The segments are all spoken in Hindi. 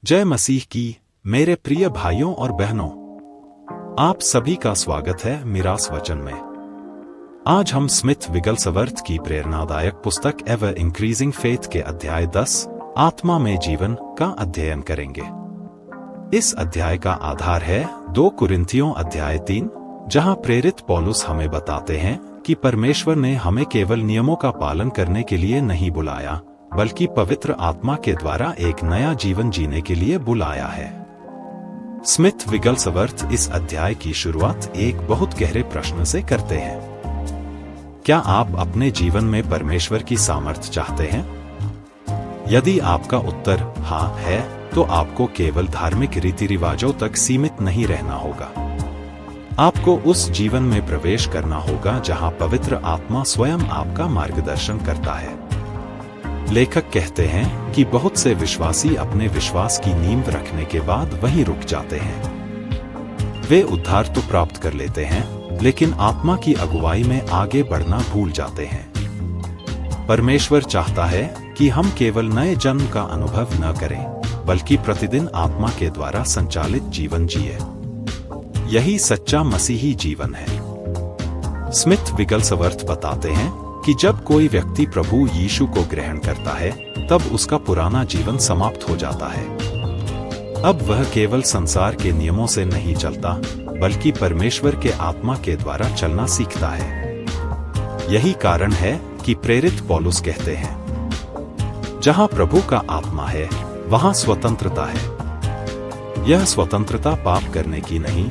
जय मसीह की मेरे प्रिय भाइयों और बहनों, आप सभी का स्वागत है मिरास वचन में। आज हम स्मिथ विगलस्वर्थ की प्रेरणादायक पुस्तक एवर इंक्रीजिंग फेथ के अध्याय 10 आत्मा में जीवन का अध्ययन करेंगे। इस अध्याय का आधार है 2 कुरिन्थियों अध्याय 3, जहां प्रेरित पौलुस हमें बताते हैं कि परमेश्वर ने हमें केवल नियमों का पालन करने के लिए नहीं बुलाया, बल्कि पवित्र आत्मा के द्वारा एक नया जीवन जीने के लिए बुलाया है। स्मिथ विगलस्वर्थ इस अध्याय की शुरुआत एक बहुत गहरे प्रश्न से करते हैं। क्या आप अपने जीवन में परमेश्वर की सामर्थ्य चाहते हैं? यदि आपका उत्तर हाँ है, तो आपको केवल धार्मिक रीति रिवाजों तक सीमित नहीं रहना होगा। आपको उस जीवन में प्रवेश करना होगा जहां पवित्र आत्मा स्वयं आपका मार्गदर्शन करता है। लेखक कहते हैं कि बहुत से विश्वासी अपने विश्वास की नींव रखने के बाद वहीं रुक जाते हैं। वे उद्धार तो प्राप्त कर लेते हैं, लेकिन आत्मा की अगुवाई में आगे बढ़ना भूल जाते हैं। परमेश्वर चाहता है कि हम केवल नए जन्म का अनुभव न करें, बल्कि प्रतिदिन आत्मा के द्वारा संचालित जीवन जिए। यही सच्चा मसीही जीवन है। स्मिथ विगलस्वर्थ बताते हैं कि जब कोई व्यक्ति प्रभु यीशु को ग्रहण करता है, तब उसका पुराना जीवन समाप्त हो जाता है। अब वह केवल संसार के नियमों से नहीं चलता, बल्कि परमेश्वर के आत्मा के द्वारा चलना सीखता है। यही कारण है कि प्रेरित पौलुस कहते हैं, जहां प्रभु का आत्मा है, वहां स्वतंत्रता है। यह स्वतंत्रता पाप करने की नहीं,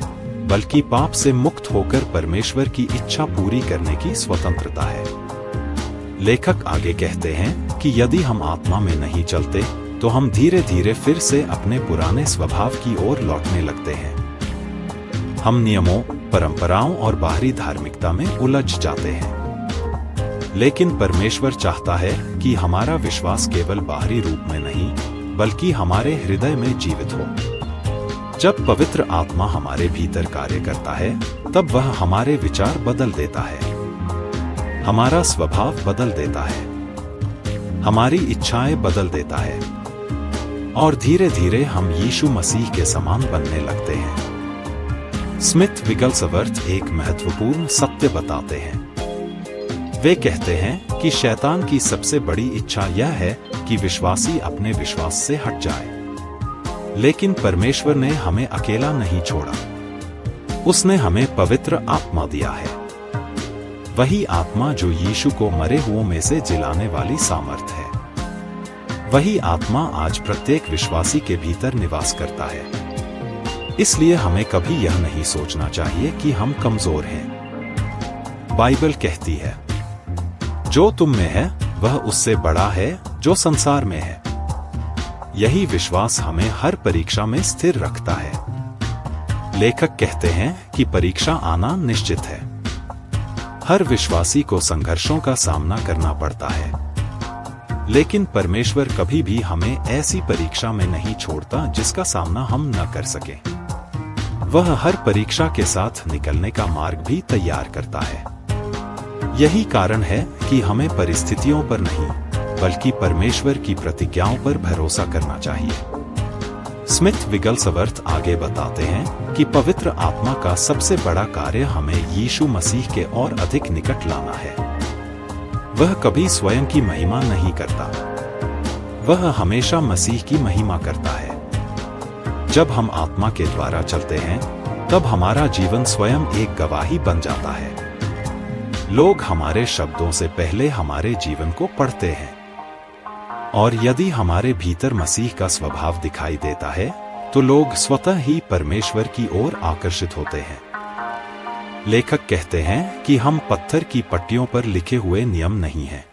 बल्कि पाप से मुक्त होकर परमेश्वर की इच्छा पूरी करने की स्वतंत्रता है। लेखक आगे कहते हैं कि यदि हम आत्मा में नहीं चलते, तो हम धीरे धीरे फिर से अपने पुराने स्वभाव की ओर लौटने लगते हैं। हम नियमों, परंपराओं और बाहरी धार्मिकता में उलझ जाते हैं। लेकिन परमेश्वर चाहता है कि हमारा विश्वास केवल बाहरी रूप में नहीं, बल्कि हमारे हृदय में जीवित हो। जब पवित्र आत्मा हमारे भीतर कार्य करता है, तब वह हमारे विचार बदल देता है, हमारा स्वभाव बदल देता है, हमारी इच्छाएं बदल देता है, और धीरे धीरे हम यीशु मसीह के समान बनने लगते हैं। स्मिथ विगलस्वर्थ एक महत्वपूर्ण सत्य बताते हैं। वे कहते हैं कि शैतान की सबसे बड़ी इच्छा यह है कि विश्वासी अपने विश्वास से हट जाए। लेकिन परमेश्वर ने हमें अकेला नहीं छोड़ा। उसने हमें पवित्र आत्मा दिया है। वही आत्मा जो यीशु को मरे हुओं में से जिलाने वाली सामर्थ है। वही आत्मा आज प्रत्येक विश्वासी के भीतर निवास करता है। इसलिए हमें कभी यह नहीं सोचना चाहिए कि हम कमजोर हैं। बाइबल कहती है, जो तुम में है वह उससे बड़ा है जो संसार में है। यही विश्वास हमें हर परीक्षा में स्थिर रखता है। लेखक कहते हैं कि परीक्षा आना निश्चित है। हर विश्वासी को संघर्षों का सामना करना पड़ता है, लेकिन परमेश्वर कभी भी हमें ऐसी परीक्षा में नहीं छोड़ता जिसका सामना हम न कर सकें। वह हर परीक्षा के साथ निकलने का मार्ग भी तैयार करता है। यही कारण है कि हमें परिस्थितियों पर नहीं, बल्कि परमेश्वर की प्रतिज्ञाओं पर भरोसा करना चाहिए। स्मिथ विगलस्वर्थ आगे बताते हैं कि पवित्र आत्मा का सबसे बड़ा कार्य हमें यीशु मसीह के और अधिक निकट लाना है। वह कभी स्वयं की महिमा नहीं करता, वह हमेशा मसीह की महिमा करता है। जब हम आत्मा के द्वारा चलते हैं, तब हमारा जीवन स्वयं एक गवाही बन जाता है। लोग हमारे शब्दों से पहले हमारे जीवन को पढ़ते हैं, और यदि हमारे भीतर मसीह का स्वभाव दिखाई देता है, तो लोग स्वतः ही परमेश्वर की ओर आकर्षित होते हैं। लेखक कहते हैं कि हम पत्थर की पट्टियों पर लिखे हुए नियम नहीं हैं।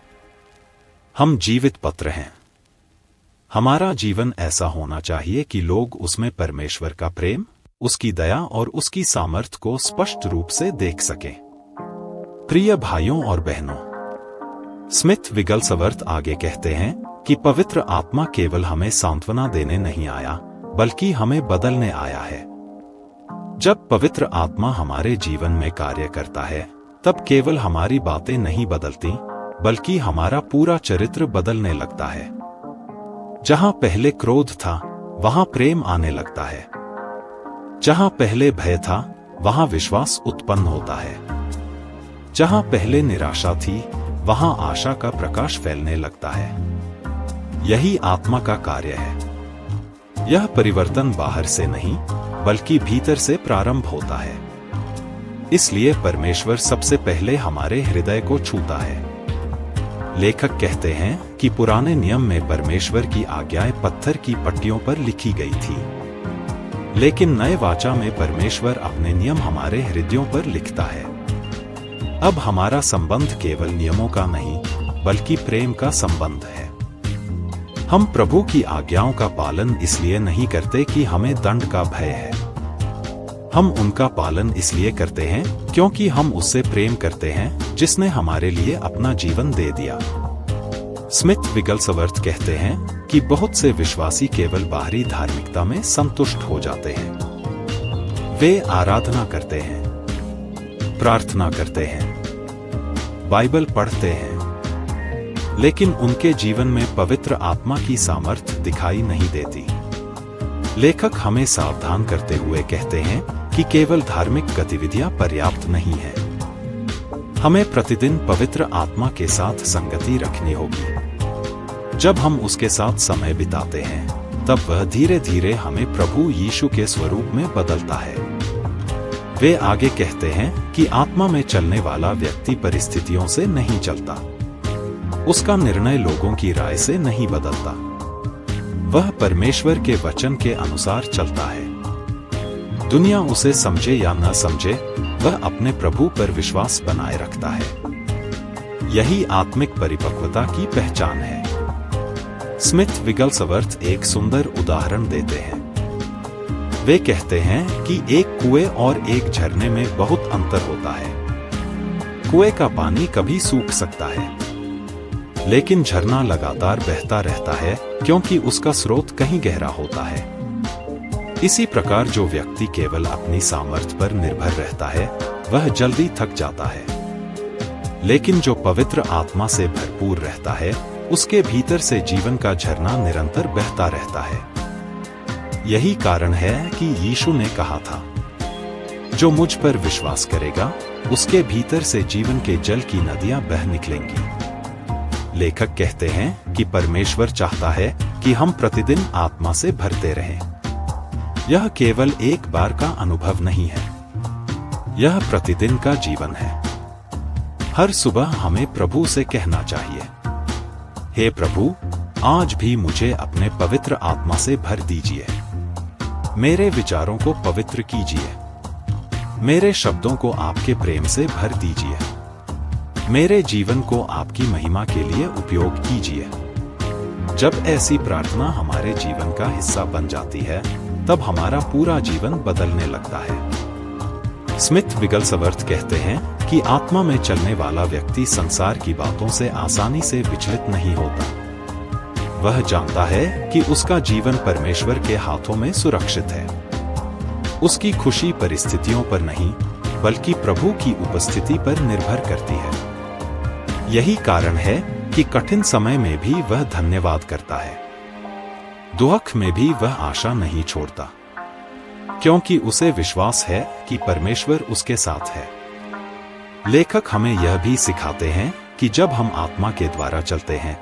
हम जीवित पत्र हैं। हमारा जीवन ऐसा होना चाहिए कि लोग उसमें परमेश्वर का प्रेम, उसकी दया और उसकी सामर्थ को स्पष्ट रूप से देख सकें। प्रिय भाइयों और बहनों, स्मिथ विगलस्वर्थ आगे कहते हैं कि पवित्र आत्मा केवल हमें सांत्वना देने नहीं आया, बल्कि हमें बदलने आया है। जब पवित्र आत्मा हमारे जीवन में कार्य करता है, तब केवल हमारी बातें नहीं बदलती, बल्कि हमारा पूरा चरित्र बदलने लगता है। जहां पहले क्रोध था, वहां प्रेम आने लगता है। जहां पहले भय था, वहां विश्वास उत्पन्न होता है। जहां पहले निराशा थी, वहां आशा का प्रकाश फैलने लगता है। यही आत्मा का कार्य है। यह परिवर्तन बाहर से नहीं, बल्कि भीतर से प्रारंभ होता है। इसलिए परमेश्वर सबसे पहले हमारे हृदय को छूता है। लेखक कहते हैं कि पुराने नियम में परमेश्वर की आज्ञाएं पत्थर की पट्टियों पर लिखी गई थी, लेकिन नए वाचा में परमेश्वर अपने नियम हमारे हृदयों पर लिखता है। अब हमारा संबंध केवल नियमों का नहीं, बल्कि प्रेम का संबंध है। हम प्रभु की आज्ञाओं का पालन इसलिए नहीं करते कि हमें दंड का भय है। हम उनका पालन इसलिए करते हैं क्योंकि हम उससे प्रेम करते हैं जिसने हमारे लिए अपना जीवन दे दिया। स्मिथ विगलसवर्थ कहते हैं कि बहुत से विश्वासी केवल बाहरी धार्मिकता में संतुष्ट हो जाते हैं। वे आराधना करते हैं, प्रार्थना करते हैं, बाइबल पढ़ते हैं, लेकिन उनके जीवन में पवित्र आत्मा की सामर्थ्य दिखाई नहीं देती। लेखक हमें सावधान करते हुए कहते हैं कि केवल धार्मिक गतिविधियां पर्याप्त नहीं है। हमें प्रतिदिन पवित्र आत्मा के साथ संगति रखनी होगी। जब हम उसके साथ समय बिताते हैं, तब वह धीरे धीरे हमें प्रभु यीशु के स्वरूप में बदलता है। वे आगे कहते हैं कि आत्मा में चलने वाला व्यक्ति परिस्थितियों से नहीं चलता। उसका निर्णय लोगों की राय से नहीं बदलता। वह परमेश्वर के वचन के अनुसार चलता है। दुनिया उसे समझे या न समझे, वह अपने प्रभु पर विश्वास बनाए रखता है। यही आत्मिक परिपक्वता की पहचान है। स्मिथ विगलसवर्थ एक सुंदर उदाहरण देते हैं। वे कहते हैं कि एक कुएं और एक झरने में बहुत अंतर होता है। कुएं का पानी कभी सूख सकता है, लेकिन झरना लगातार बहता रहता है क्योंकि उसका स्रोत कहीं गहरा होता है। इसी प्रकार जो व्यक्ति केवल अपनी सामर्थ्य पर निर्भर रहता है, वह जल्दी थक जाता है। लेकिन जो पवित्र आत्मा से भरपूर रहता है, उसके भीतर से जीवन का झरना निरंतर बहता रहता है। यही कारण है कि यीशु ने कहा था, जो मुझ पर विश्वास करेगा, उसके भीतर से जीवन के जल की नदियां बह निकलेंगी। लेखक कहते हैं कि परमेश्वर चाहता है कि हम प्रतिदिन आत्मा से भरते रहें। यह केवल एक बार का अनुभव नहीं है, यह प्रतिदिन का जीवन है। हर सुबह हमें प्रभु से कहना चाहिए, हे प्रभु, आज भी मुझे अपने पवित्र आत्मा से भर दीजिए। मेरे विचारों को पवित्र कीजिए। मेरे शब्दों को आपके प्रेम से भर दीजिए। मेरे जीवन को आपकी महिमा के लिए उपयोग कीजिए। जब ऐसी प्रार्थना हमारे जीवन का हिस्सा बन जाती है, तब हमारा पूरा जीवन बदलने लगता है। स्मिथ विगलसवर्थ कहते हैं कि आत्मा में चलने वाला व्यक्ति संसार की बातों से आसानी से विचलित नहीं होता। वह जानता है कि उसका जीवन परमेश्वर के हाथों में सुरक्षित है। उसकी खुशी परिस्थितियों पर नहीं, बल्कि प्रभु की उपस्थिति पर निर्भर करती है। यही कारण है कि कठिन समय में भी वह धन्यवाद करता है। दुख में भी वह आशा नहीं छोड़ता, क्योंकि उसे विश्वास है कि परमेश्वर उसके साथ है। लेखक हमें यह भी सिखाते हैं कि जब हम आत्मा के द्वारा चलते हैं,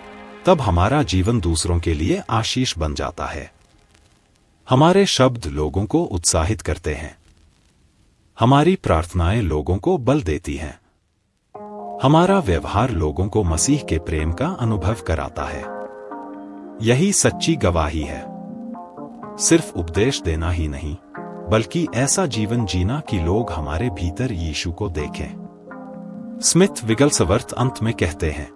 तब हमारा जीवन दूसरों के लिए आशीष बन जाता है। हमारे शब्द लोगों को उत्साहित करते हैं। हमारी प्रार्थनाएं लोगों को बल देती हैं। हमारा व्यवहार लोगों को मसीह के प्रेम का अनुभव कराता है। यही सच्ची गवाही है। सिर्फ उपदेश देना ही नहीं, बल्कि ऐसा जीवन जीना कि लोग हमारे भीतर यीशु को देखें। स्मिथ विगलसवर्थ अंत में कहते हैं,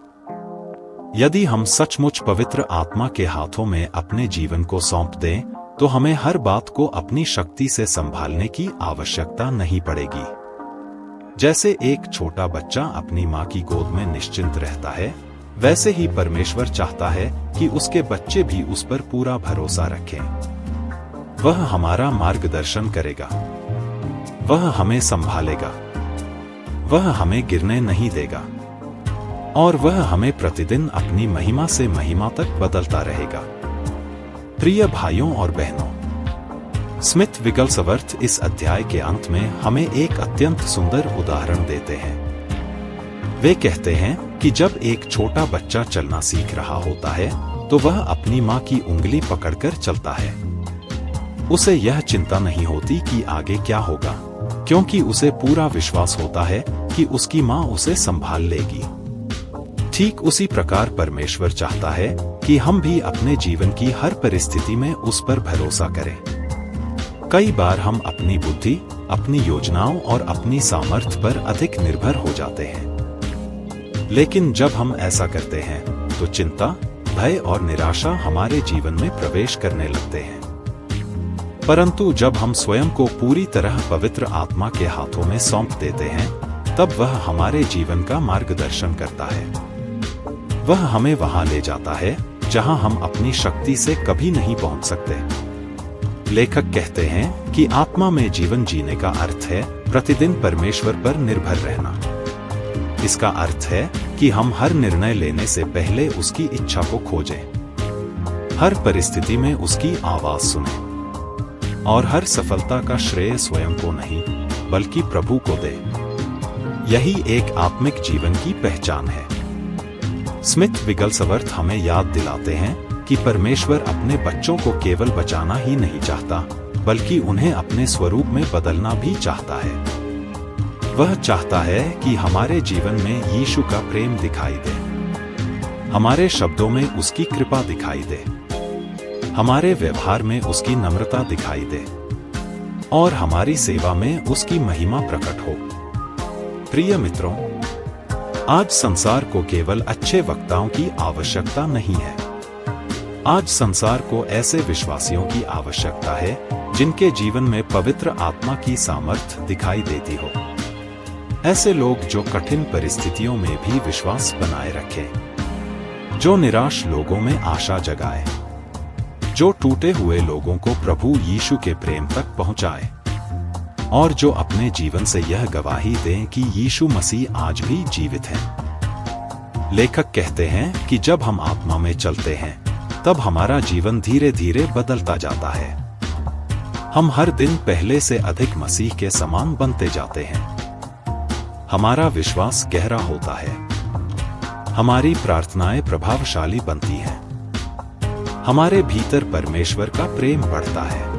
यदि हम सचमुच पवित्र आत्मा के हाथों में अपने जीवन को सौंप दें, तो हमें हर बात को अपनी शक्ति से संभालने की आवश्यकता नहीं पड़ेगी। जैसे एक छोटा बच्चा अपनी माँ की गोद में निश्चिंत रहता है, वैसे ही परमेश्वर चाहता है कि उसके बच्चे भी उस पर पूरा भरोसा रखें। वह हमारा मार्गदर्शन करेगा, वह हमें संभालेगा, वह हमें गिरने नहीं देगा, और वह हमें प्रतिदिन अपनी महिमा से महिमा तक बदलता रहेगा। प्रिय भाइयों और बहनों, स्मिथ विगलसवर्थ इस अध्याय के अंत में हमें एक अत्यंत सुंदर उदाहरण देते हैं। वे कहते हैं कि जब एक छोटा बच्चा चलना सीख रहा होता है तो वह अपनी माँ की उंगली पकड़कर चलता है। उसे यह चिंता नहीं होती कि आगे क्या होगा, क्योंकि उसे पूरा विश्वास होता है कि उसकी माँ उसे संभाल लेगी। ठीक उसी प्रकार परमेश्वर चाहता है कि हम भी अपने जीवन की हर परिस्थिति में उस पर भरोसा करें। कई बार हम अपनी बुद्धि, अपनी योजनाओं और अपनी सामर्थ्य पर अधिक निर्भर हो जाते हैं, लेकिन जब हम ऐसा करते हैं तो चिंता, भय और निराशा हमारे जीवन में प्रवेश करने लगते हैं। परंतु जब हम स्वयं को पूरी तरह पवित्र आत्मा के हाथों में सौंप देते हैं, तब वह हमारे जीवन का मार्गदर्शन करता है। वह हमें वहां ले जाता है जहां हम अपनी शक्ति से कभी नहीं पहुंच सकते। लेखक कहते हैं कि आत्मा में जीवन जीने का अर्थ है प्रतिदिन परमेश्वर पर निर्भर रहना। इसका अर्थ है कि हम हर निर्णय लेने से पहले उसकी इच्छा को खोजें, हर परिस्थिति में उसकी आवाज सुनें और हर सफलता का श्रेय स्वयं को नहीं बल्कि प्रभु को दें। यही एक आत्मिक जीवन की पहचान है। स्मिथ विगलसवर्थ हमें याद दिलाते हैं कि परमेश्वर अपने बच्चों को केवल बचाना ही नहीं चाहता, बल्कि उन्हें अपने स्वरूप में बदलना भी चाहता है। वह चाहता है कि हमारे जीवन में यीशु का प्रेम दिखाई दे, हमारे शब्दों में उसकी कृपा दिखाई दे, हमारे व्यवहार में उसकी नम्रता दिखाई दे और हमारी सेवा में उसकी महिमा प्रकट हो। प्रिय मित्रों, आज संसार को केवल अच्छे वक्ताओं की आवश्यकता नहीं है। आज संसार को ऐसे विश्वासियों की आवश्यकता है जिनके जीवन में पवित्र आत्मा की सामर्थ्य दिखाई देती हो। ऐसे लोग जो कठिन परिस्थितियों में भी विश्वास बनाए रखें, जो निराश लोगों में आशा जगाए, जो टूटे हुए लोगों को प्रभु यीशु के प्रेम तक पहुंचाए और जो अपने जीवन से यह गवाही दें कि यीशु मसीह आज भी जीवित है। लेखक कहते हैं कि जब हम आत्मा में चलते हैं तब हमारा जीवन धीरे धीरे बदलता जाता है। हम हर दिन पहले से अधिक मसीह के समान बनते जाते हैं। हमारा विश्वास गहरा होता है, हमारी प्रार्थनाएं प्रभावशाली बनती हैं, हमारे भीतर परमेश्वर का प्रेम बढ़ता है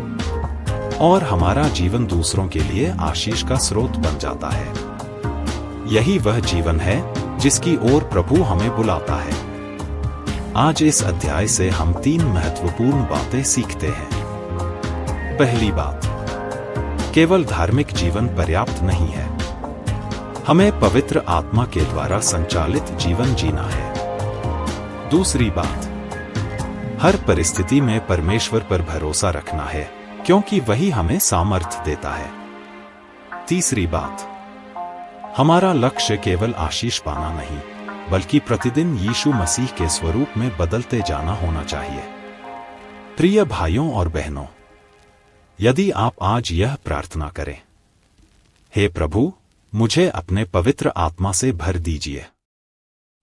और हमारा जीवन दूसरों के लिए आशीष का स्रोत बन जाता है। यही वह जीवन है जिसकी ओर प्रभु हमें बुलाता है। आज इस अध्याय से हम 3 महत्वपूर्ण बातें सीखते हैं। पहली बात, केवल धार्मिक जीवन पर्याप्त नहीं है, हमें पवित्र आत्मा के द्वारा संचालित जीवन जीना है। दूसरी बात, हर परिस्थिति में परमेश्वर पर भरोसा रखना है, क्योंकि वही हमें सामर्थ्य देता है। तीसरी बात, हमारा लक्ष्य केवल आशीष पाना नहीं, बल्कि प्रतिदिन यीशु मसीह के स्वरूप में बदलते जाना होना चाहिए। प्रिय भाइयों और बहनों, यदि आप आज यह प्रार्थना करें, हे प्रभु, मुझे अपने पवित्र आत्मा से भर दीजिए,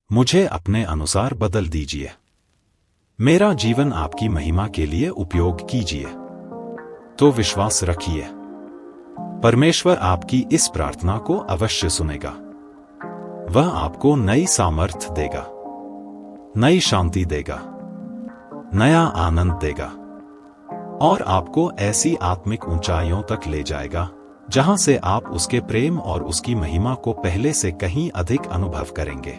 मुझे अपने अनुसार बदल दीजिए, मेरा जीवन आपकी महिमा के लिए उपयोग कीजिए, तो विश्वास रखिए, परमेश्वर आपकी इस प्रार्थना को अवश्य सुनेगा। वह आपको नई सामर्थ्य देगा, नई शांति देगा, नया आनंद देगा और आपको ऐसी आत्मिक ऊंचाइयों तक ले जाएगा जहां से आप उसके प्रेम और उसकी महिमा को पहले से कहीं अधिक अनुभव करेंगे।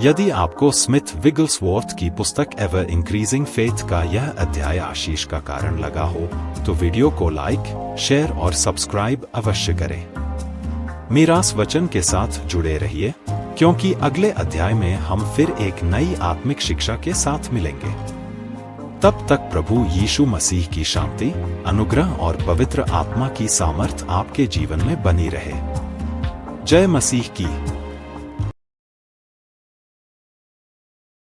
यदि आपको स्मिथ विगलसवर्थ की पुस्तक एवर इंक्रीजिंग फेथ का यह अध्याय आशीष का कारण लगा हो, तो वीडियो को लाइक, शेयर और सब्सक्राइब अवश्य करें। मीरास वचन के साथ जुड़े रहिए, क्योंकि अगले अध्याय में हम फिर एक नई आत्मिक शिक्षा के साथ मिलेंगे। तब तक प्रभु यीशु मसीह की शांति, अनुग्रह और पवित्र आत्मा की सामर्थ आपके जीवन में बनी रहे। जय मसीह की।